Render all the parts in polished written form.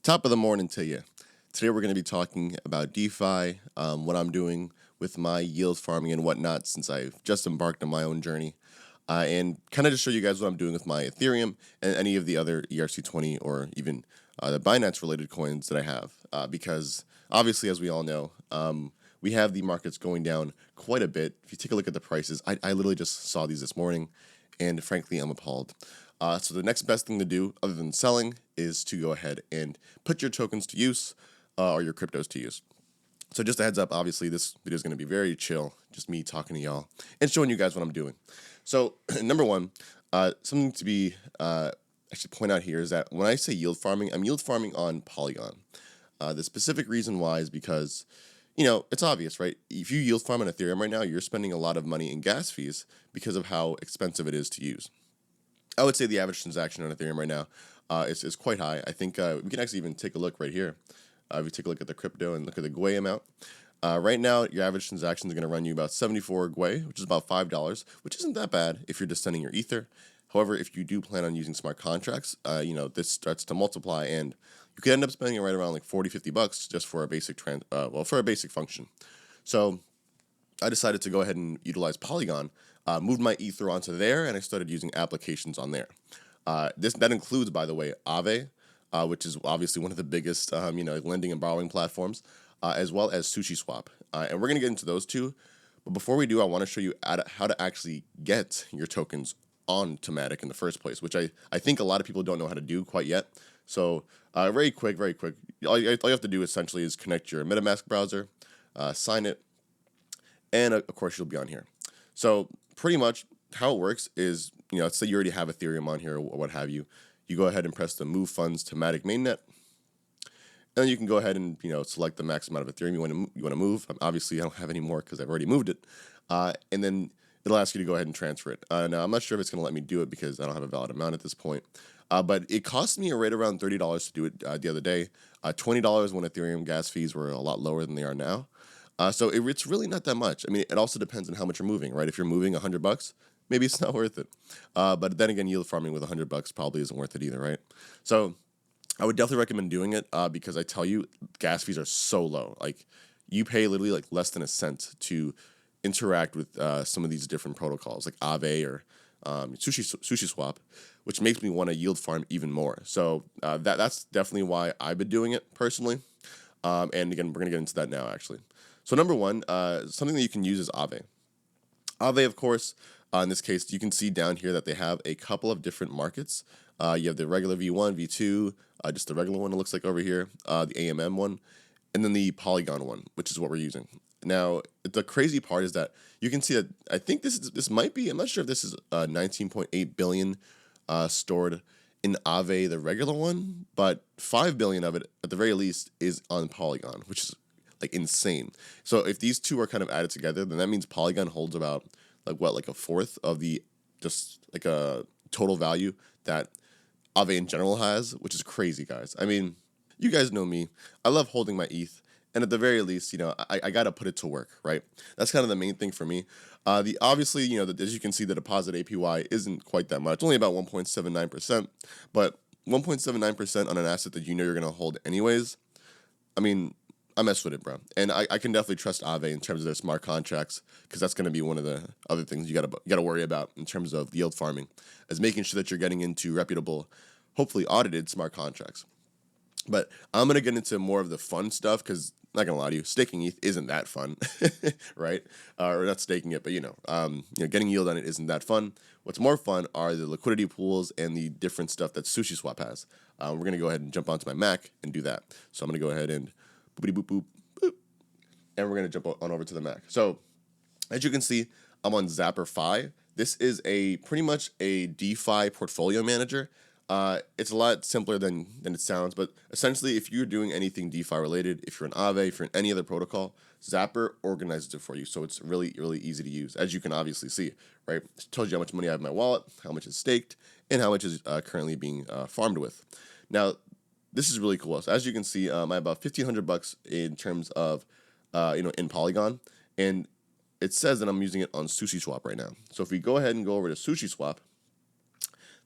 Top of the morning to you. Today we're going to be talking about DeFi, what I'm doing with my yield farming and whatnot since I've just embarked on my own journey, and kind of just show you guys what I'm doing with my Ethereum and any of the other ERC20 or even the Binance related coins that I have, because obviously, as we all know, we have the markets going down quite a bit. If you take a look at the prices, I literally just saw these this morning, and frankly, I'm appalled. So the next best thing to do, other than selling, is to go ahead and put your tokens to use, or your cryptos to use. So just a heads up, obviously this video is going to be very chill, just me talking to y'all and showing you guys what I'm doing. So number one, something to be I should point out here is that when I say yield farming, I'm yield farming on Polygon. The specific reason why is because, it's obvious, right? If you yield farm on Ethereum right now, you're spending a lot of money in gas fees because of how expensive it is to use. I would say the average transaction on Ethereum right now is quite high. I think we can actually even take a look right here. If you take a look at the crypto and look at the GUI amount, right now your average transaction is going to run you about 74 GUI, which is about $5, which isn't that bad if you're just sending your Ether. However, if you do plan on using smart contracts, this starts to multiply, and you could end up spending right around like $40-50 just for a basic for a basic function. So I decided to go ahead and utilize Polygon, moved my Ether onto there, and I started using applications on there. That includes, by the way, Aave, which is obviously one of the biggest, lending and borrowing platforms, as well as Sushiswap. And we're going to get into those two. But before we do, I want to show you how to actually get your tokens onto Matic in the first place, which I think a lot of people don't know how to do quite yet. So very quick. All you have to do essentially is connect your MetaMask browser, sign it, and of course you'll be on here. So pretty much how it works is, let's say you already have Ethereum on here or what have you. You go ahead and press the move funds to Matic mainnet, and then you can go ahead and select the max amount of Ethereum you want to move. Obviously, I don't have any more because I've already moved it, and then it'll ask you to go ahead and transfer it. Now I'm not sure if it's going to let me do it because I don't have a valid amount at this point, but it cost me right around $30 to do it the other day. $20 when Ethereum gas fees were a lot lower than they are now. So it's really not that much. I mean, it also depends on how much you're moving, right? If you're moving $100, maybe it's not worth it. But then again, yield farming with $100 probably isn't worth it either, right? So I would definitely recommend doing it because I tell you, gas fees are so low. Like you pay literally like less than a cent to interact with some of these different protocols, like Aave or Sushiswap, which makes me want to yield farm even more. So that's definitely why I've been doing it personally. And again, we're going to get into that now, actually. So number one, something that you can use is Aave. Aave, of course, in this case, you can see down here that they have a couple of different markets. You have the regular V1, V2, just the regular one it looks like over here, the AMM one, and then the Polygon one, which is what we're using. Now, the crazy part is that you can see that I think this might be, I'm not sure if this is 19.8 billion stored in Aave, the regular one, but 5 billion of it, at the very least, is on Polygon, which is like insane. So if these two are kind of added together, then that means Polygon holds about like a fourth of the just like a total value that Aave in general has, which is crazy, guys. I mean, you guys know me. I love holding my ETH, and at the very least, I gotta put it to work, right? That's kind of the main thing for me. Obviously, as you can see, the deposit APY isn't quite that much, only about 1.79%, but 1.79% on an asset that you're gonna hold anyways. I mean, I mess with it, bro. And I can definitely trust Aave in terms of their smart contracts, because that's going to be one of the other things you gotta worry about in terms of yield farming, is making sure that you're getting into reputable, hopefully audited smart contracts. But I'm going to get into more of the fun stuff because, not going to lie to you, staking ETH isn't that fun, right? Or not staking it, but, getting yield on it isn't that fun. What's more fun are the liquidity pools and the different stuff that Sushiswap has. We're going to go ahead and jump onto my Mac and do that. So I'm going to go ahead and boopity boop boop boop, and we're going to jump on over to the Mac. So as you can see, I'm on Zapper 5. This is pretty much a DeFi portfolio manager. It's a lot simpler than it sounds, but essentially, if you're doing anything DeFi related, if you're an Aave, if you're in any other protocol, Zapper organizes it for you. So it's really, really easy to use, as you can obviously see, right? It tells you how much money I have in my wallet, how much is staked, and how much is currently being farmed with. Now, this is really cool. So as you can see, I have about $1,500 in terms of, in Polygon, and it says that I'm using it on Sushiswap right now. So if we go ahead and go over to Sushiswap,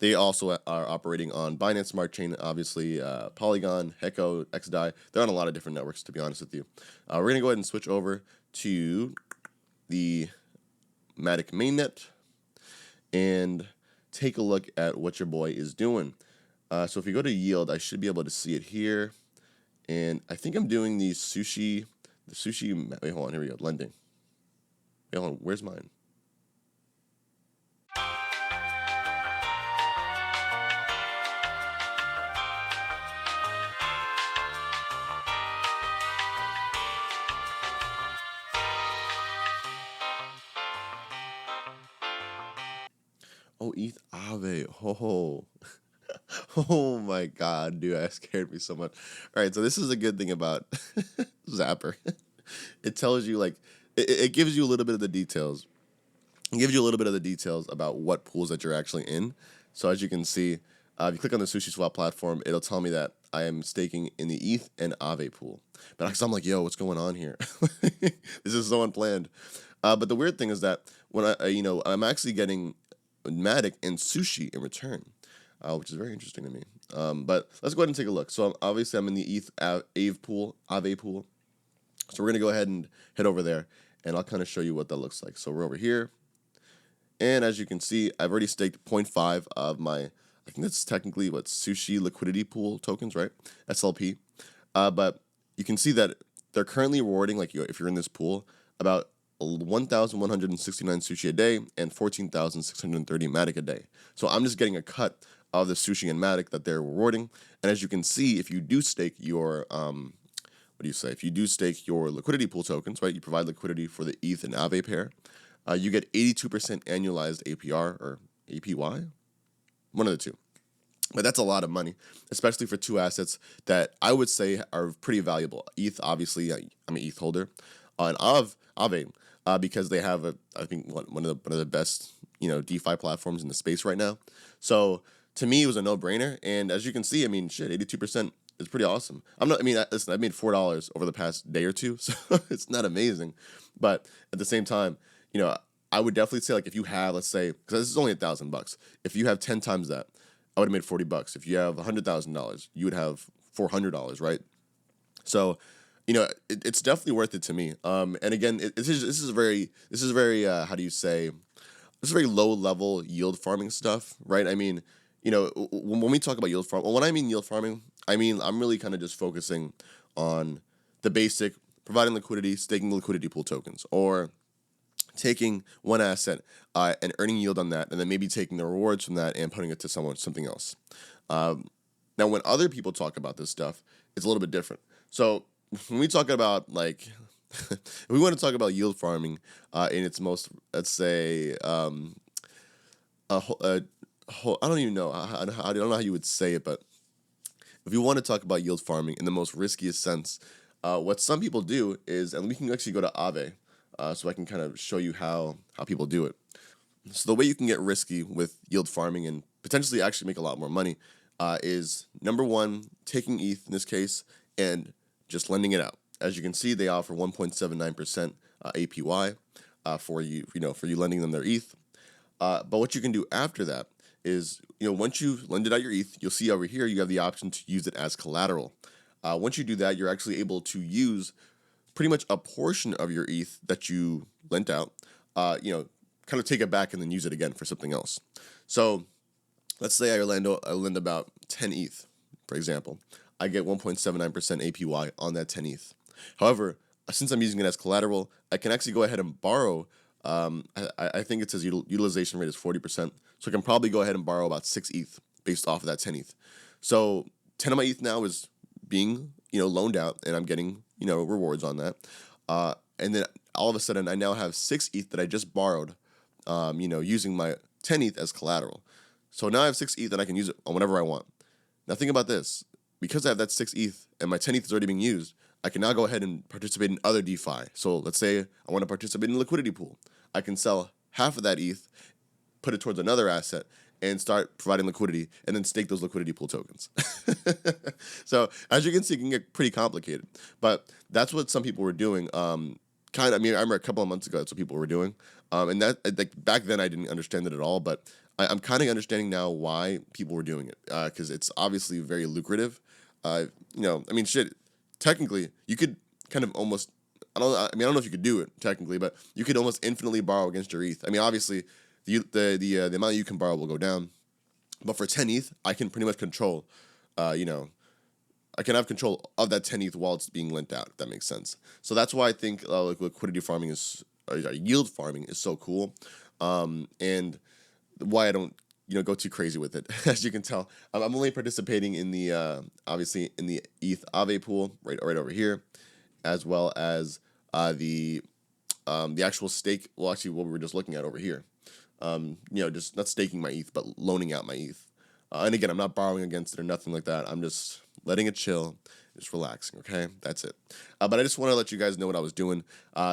They also are operating on Binance Smart Chain, obviously, Polygon, Hecko, XDAI. They're on a lot of different networks, to be honest with you. We're going to go ahead and switch over to the Matic mainnet and take a look at what your boy is doing. So if you go to yield, I should be able to see it here. And I think I'm doing the sushi, wait, hold on, here we go, lending. Wait, hold on, where's mine? Oh, ETH Aave. Oh, oh my God, dude, that scared me so much. All right, so this is a good thing about Zapper. It tells you, like, it gives you a little bit of the details. It gives you a little bit of the details about what pools that you're actually in. So as you can see, if you click on the Sushiswap platform, it'll tell me that I am staking in the ETH and Aave pool. But I'm like, yo, what's going on here? This is so unplanned. But the weird thing is that when I'm actually getting Matic and Sushi in return, which is very interesting to me. But let's go ahead and take a look. So obviously I'm in the ETH Aave pool. So we're going to go ahead and head over there, and I'll kind of show you what that looks like. So we're over here. And as you can see, I've already staked 0.5 of my, I think that's technically what, Sushi liquidity pool tokens, right? SLP. But you can see that they're currently rewarding, like if you're in this pool, about 1,169 Sushi a day and 14,630 Matic a day. So I'm just getting a cut of the Sushi and Matic that they're rewarding. And as you can see, if you do stake your, if you do stake your liquidity pool tokens, right? You provide liquidity for the ETH and Aave pair. You get 82% annualized APR or APY, one of the two. But that's a lot of money, especially for two assets that I would say are pretty valuable. ETH, obviously, I'm an ETH holder, and Aave, because they have I think one of the best DeFi platforms in the space right now. So to me, it was a no-brainer. And as you can see, I mean, shit, 82% is pretty awesome. Listen, I made $4 over the past day or two, so it's not amazing, but at the same time, I would definitely say, like, if you have, let's say, because this is only $1,000, if you have 10 times that, I would have made $40. If you have $100,000, you would have $400, right? So, it's definitely worth it to me. And again, this is very how do you say? This is very low level yield farming stuff, right? I mean, when we talk about yield farming, when I mean yield farming, I mean I'm really kind of just focusing on the basic providing liquidity, staking liquidity pool tokens, or taking one asset and earning yield on that, and then maybe taking the rewards from that and putting it to something else. Now, when other people talk about this stuff, it's a little bit different. So when we talk about, like, if we want to talk about yield farming in its most, let's say, I don't even know. I don't know how you would say it, but if you want to talk about yield farming in the most riskiest sense, what some people do is, and we can actually go to Aave, so I can kind of show you how people do it. So the way you can get risky with yield farming and potentially actually make a lot more money is, number one, taking ETH in this case and just lending it out. As you can see, they offer 1.79% APY for you lending them their ETH. But what you can do after that is, once you lended out your ETH, you'll see over here you have the option to use it as collateral. Once you do that, you're actually able to use pretty much a portion of your ETH that you lent out, kind of take it back and then use it again for something else. So let's say I lend about 10 ETH, for example. I get 1.79% APY on that 10 ETH. However, since I'm using it as collateral, I can actually go ahead and borrow. I think it says utilization rate is 40%. So I can probably go ahead and borrow about 6 ETH based off of that 10 ETH. So 10 of my ETH now is being, loaned out, and I'm getting, rewards on that. And then all of a sudden, I now have 6 ETH that I just borrowed, using my 10 ETH as collateral. So now I have 6 ETH and I can use it on whatever I want. Now think about this. Because I have that 6 ETH and my 10 ETH is already being used, I can now go ahead and participate in other DeFi. So let's say I want to participate in a liquidity pool. I can sell half of that ETH, put it towards another asset, and start providing liquidity, and then stake those liquidity pool tokens. So as you can see, it can get pretty complicated. But that's what some people were doing. I remember a couple of months ago, that's what people were doing. And that, like, back then I didn't understand it at all. But I'm kind of understanding now why people were doing it, because it's obviously very lucrative. I mean, shit. Technically, you could kind of almost. I don't know if you could do it technically, but you could almost infinitely borrow against your ETH. I mean, obviously, the amount you can borrow will go down, but for 10 ETH, I can pretty much control. You know, I can have control of that 10 ETH while it's being lent out, if that makes sense. So that's why I think like liquidity farming yield farming is so cool, and why I don't go too crazy with it. As you can tell, I'm only participating in the obviously in the ETH Aave pool right over here, as well as the actual stake. Well, actually, what we were just looking at over here. Just not staking my ETH, but loaning out my ETH. And again, I'm not borrowing against it or nothing like that. I'm just letting it chill, just relaxing. Okay, that's it. But I just want to let you guys know what I was doing.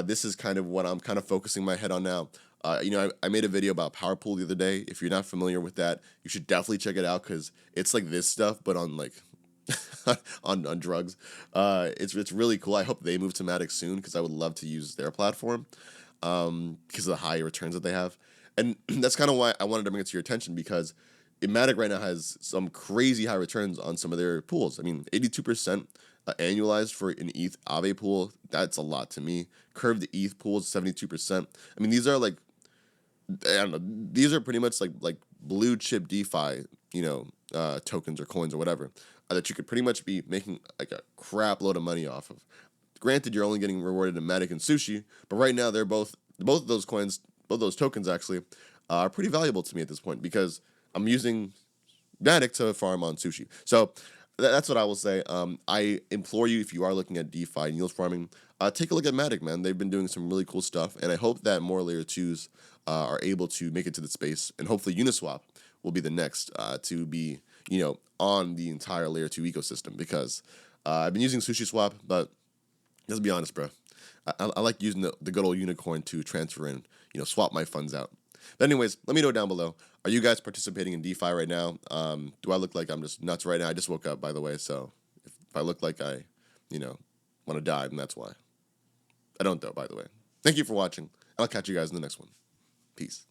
This is kind of what I'm kind of focusing my head on now. I made a video about PowerPool the other day. If you're not familiar with that, you should definitely check it out because it's like this stuff, but on like on drugs. It's really cool. I hope they move to Matic soon because I would love to use their platform because of the high returns that they have. And that's kind of why I wanted to bring it to your attention because Matic right now has some crazy high returns on some of their pools. I mean, 82% annualized for an ETH Aave pool. That's a lot to me. Curved ETH pool is 72%. I mean, these are like, I don't know, these are pretty much like blue chip DeFi, tokens or coins or whatever that you could pretty much be making like a crap load of money off of. Granted, you're only getting rewarded in Matic and Sushi, but right now they're both of those coins, both those tokens actually, are pretty valuable to me at this point because I'm using Matic to farm on Sushi. So that's what I will say. I implore you, if you are looking at DeFi and yield farming, take a look at Matic, man. They've been doing some really cool stuff, and I hope that more layer 2s are able to make it to the space, and hopefully Uniswap will be the next to be, on the entire layer 2 ecosystem because I've been using Sushiswap, but let's be honest, bro. I like using the good old unicorn to transfer and swap my funds out. But anyways, let me know down below. Are you guys participating in DeFi right now? Do I look like I'm just nuts right now? I just woke up, by the way, so if I look like I, want to die, then that's why. I don't though, by the way. Thank you for watching. I'll catch you guys in the next one. Peace.